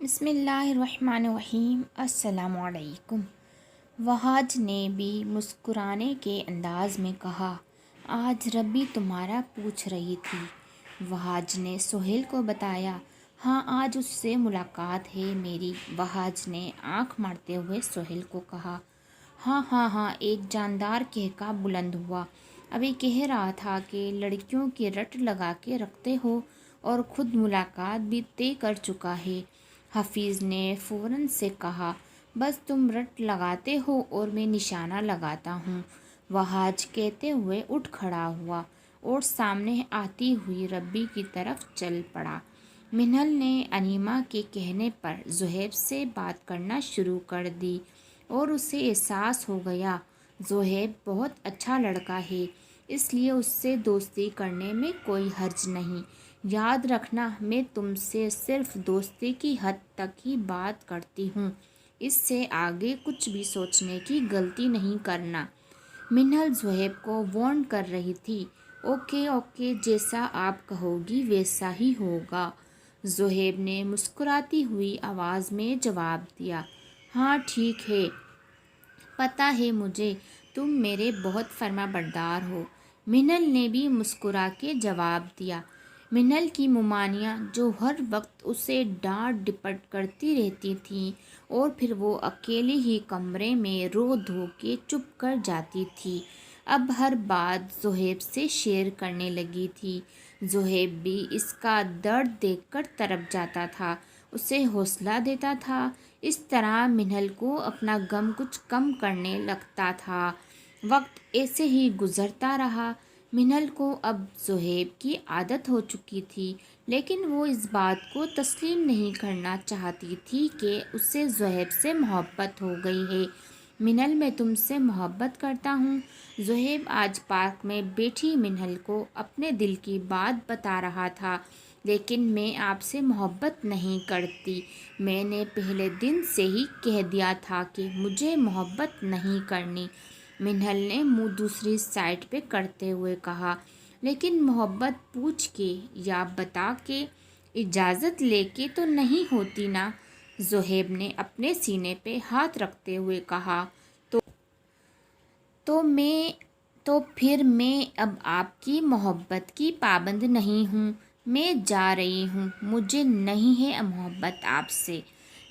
بسم اللہ الرحمن الرحیم۔ السلام علیکم۔ وہاج نے بھی مسکرانے کے انداز میں کہا، آج ربی تمہارا پوچھ رہی تھی۔ وہاج نے سہیل کو بتایا، ہاں آج اس سے ملاقات ہے میری۔ وہاج نے آنکھ مارتے ہوئے سہیل کو کہا، ہاں ہاں ہاں۔ ایک جاندار کہکا بلند ہوا۔ ابھی کہہ رہا تھا کہ لڑکیوں کی رٹ لگا کے رکھتے ہو اور خود ملاقات بھی طے کر چکا ہے۔ حفیظ نے فوراً سے کہا، بس تم رٹ لگاتے ہو اور میں نشانہ لگاتا ہوں۔ وہاج کہتے ہوئے اٹھ کھڑا ہوا اور سامنے آتی ہوئی ربی کی طرف چل پڑا۔ منہل نے انیمہ کے کہنے پر زہیب سے بات کرنا شروع کر دی اور اسے احساس ہو گیا زہیب بہت اچھا لڑکا ہے، اس لیے اس سے دوستی کرنے میں کوئی حرج نہیں۔ یاد رکھنا، میں تم سے صرف دوستی کی حد تک ہی بات کرتی ہوں، اس سے آگے کچھ بھی سوچنے کی غلطی نہیں کرنا۔ منہل زہیب کو وارن کر رہی تھی، اوکے اوکے، جیسا آپ کہو گی ویسا ہی ہوگا۔ زہیب نے مسکراتی ہوئی آواز میں جواب دیا، ہاں ٹھیک ہے، پتہ ہے مجھے، تم میرے بہت فرما بردار ہو۔ منہل نے بھی مسکرا کے جواب دیا۔ منہل کی ممانیاں جو ہر وقت اسے ڈانٹ ڈپٹ کرتی رہتی تھیں اور پھر وہ اکیلے ہی کمرے میں رو دھو کے چپ کر جاتی تھی، اب ہر بات زہیب سے شیئر کرنے لگی تھی۔ زہیب بھی اس کا درد دیکھ کر تڑپ جاتا تھا، اسے حوصلہ دیتا تھا۔ اس طرح منہل کو اپنا غم کچھ کم کرنے لگتا تھا۔ وقت ایسے ہی گزرتا رہا۔ منہل کو اب زہیب کی عادت ہو چکی تھی، لیکن وہ اس بات کو تسلیم نہیں کرنا چاہتی تھی کہ اسے زہیب سے محبت ہو گئی ہے۔ منہل، میں تم سے محبت کرتا ہوں۔ زہیب آج پارک میں بیٹھی منہل کو اپنے دل کی بات بتا رہا تھا، لیکن میں آپ سے محبت نہیں کرتی، میں نے پہلے دن سے ہی کہہ دیا تھا کہ مجھے محبت نہیں کرنی۔ منہل نے منہ دوسری سائڈ پہ کرتے ہوئے کہا، لیکن محبت پوچھ کے یا بتا کے، اجازت لے کے تو نہیں ہوتی نا؟ زہیب نے اپنے سینے پہ ہاتھ رکھتے ہوئے کہا، تو پھر میں اب آپ کی محبت کی پابند نہیں ہوں، میں جا رہی ہوں، مجھے نہیں ہے محبت آپ سے۔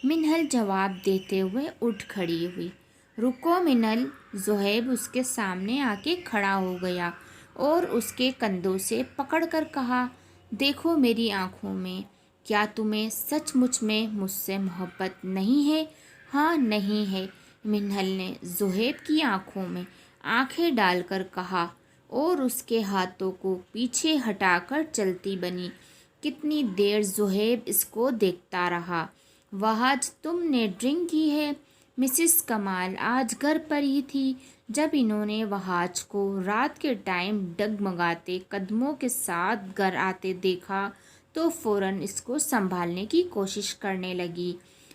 منہل جواب دیتے ہوئے اٹھ کھڑی ہوئی۔ رکو منہل۔ زہیب اس کے سامنے آ کے کھڑا ہو گیا اور اس کے کندھوں سے پکڑ کر کہا، دیکھو میری آنکھوں میں، کیا تمہیں سچ مچ میں مجھ سے محبت نہیں ہے؟ ہاں نہیں ہے، منہل نے زہیب کی آنکھوں میں آنکھیں ڈال کر کہا اور اس کے ہاتھوں کو پیچھے ہٹا کر چلتی بنی۔ کتنی دیر زہیب اس کو دیکھتا رہا۔ وہاج، تم نے ڈرنک کی ہے؟ مسز کمال آج گھر پر ہی تھی۔ جب انہوں نے وہاج کو رات کے ٹائم ڈگمگاتے قدموں کے ساتھ گھر آتے دیکھا تو فوراً اس کو سنبھالنے کی کوشش کرنے لگی،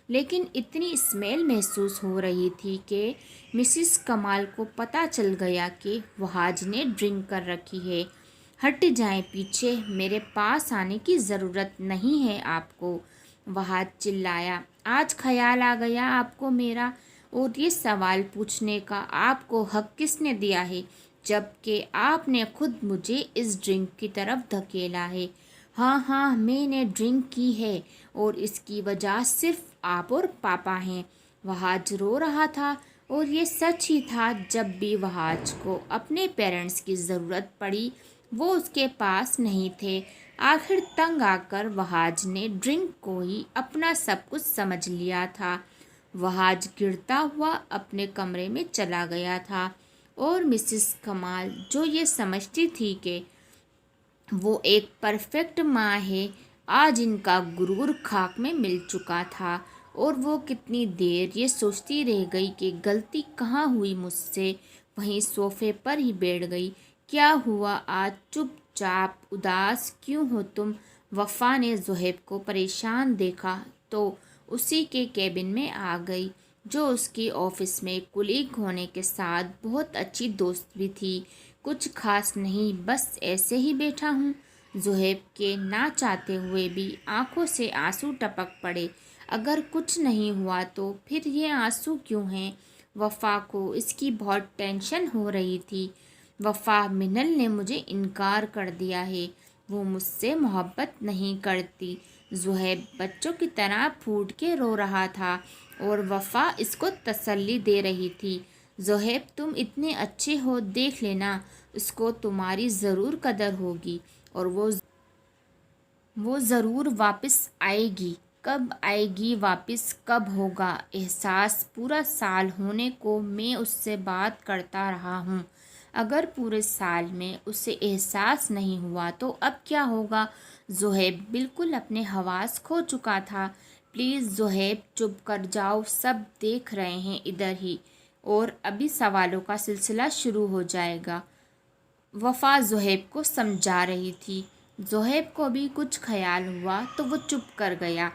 لیکن اتنی اسمیل محسوس ہو رہی تھی کہ مسز کمال کو پتہ چل گیا کہ وہاج نے ڈرنک کر رکھی ہے۔ ہٹ جائیں پیچھے، میرے پاس آنے کی ضرورت نہیں ہے آپ کو، وہاج چلایا۔ آج خیال آ گیا آپ کو میرا، اور یہ سوال پوچھنے کا آپ کو حق کس نے دیا ہے، جب کہ آپ نے خود مجھے اس ڈرنک کی طرف دھکیلا ہے؟ ہاں ہاں، میں نے ڈرنک کی ہے، اور اس کی وجہ صرف آپ اور پاپا ہیں۔ وہاج رو رہا تھا، اور یہ سچ ہی تھا۔ جب بھی وہاج کو اپنے پیرنٹس کی ضرورت پڑی، وہ اس کے پاس نہیں تھے۔ آخر تنگ آ کر وہاج نے ڈرنک کو ہی اپنا سب کچھ سمجھ لیا تھا۔ وہاج گرتا ہوا اپنے کمرے میں چلا گیا تھا، اور مسز کمال، جو یہ سمجھتی تھی کہ وہ ایک پرفیکٹ ماں ہے، آج ان کا غرور خاک میں مل چکا تھا، اور وہ کتنی دیر یہ سوچتی رہ گئی کہ غلطی کہاں ہوئی مجھ سے۔ وہیں صوفے پر ہی بیٹھ گئی۔ کیا ہوا آج چپ چاپ اداس کیوں ہو تم؟ وفا نے زہیب کو پریشان دیکھا تو اسی کے کیبن میں آ گئی، جو اس کی آفس میں کولیگ ہونے کے ساتھ بہت اچھی دوست بھی تھی۔ کچھ خاص نہیں، بس ایسے ہی بیٹھا ہوں۔ زہیب کے نہ چاہتے ہوئے بھی آنکھوں سے آنسو ٹپک پڑے۔ اگر کچھ نہیں ہوا تو پھر یہ آنسو کیوں ہیں؟ وفا کو اس کی بہت ٹینشن ہو رہی تھی۔ وفا، منل نے مجھے انکار کر دیا ہے، وہ مجھ سے محبت نہیں کرتی۔ زہیب بچوں کی طرح پھوٹ کے رو رہا تھا اور وفا اس کو تسلی دے رہی تھی۔ زہیب، تم اتنے اچھے ہو، دیکھ لینا، اس کو تمہاری ضرور قدر ہوگی اور وہ ضرور واپس آئے گی۔ کب آئے گی واپس، کب ہوگا احساس؟ پورا سال ہونے کو میں اس سے بات کرتا رہا ہوں، اگر پورے سال میں اسے احساس نہیں ہوا تو اب کیا ہوگا؟ زہیب بالکل اپنے حواس کھو چکا تھا۔ پلیز زہیب، چپ کر جاؤ، سب دیکھ رہے ہیں ادھر ہی، اور ابھی سوالوں کا سلسلہ شروع ہو جائے گا۔ وفا زہیب کو سمجھا رہی تھی۔ زہیب کو بھی کچھ خیال ہوا تو وہ چپ کر گیا،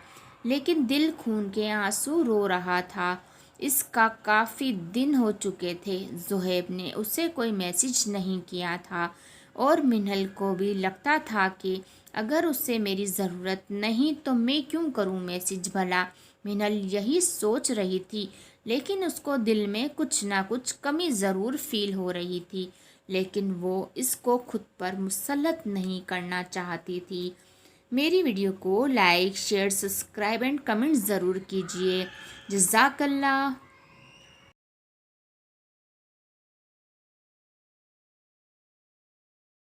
لیکن دل خون کے آنسو رو رہا تھا۔ اس کا کافی دن ہو چکے تھے زہیب نے اسے کوئی میسج نہیں کیا تھا، اور منہل کو بھی لگتا تھا کہ اگر اسے میری ضرورت نہیں تو میں کیوں کروں میسج بھلا۔ منہل یہی سوچ رہی تھی، لیکن اس کو دل میں کچھ نہ کچھ کمی ضرور فیل ہو رہی تھی، لیکن وہ اس کو خود پر مسلط نہیں کرنا چاہتی تھی۔ میری ویڈیو کو like, share, subscribe and comment ضرور کیجیے۔ جزاک اللہ۔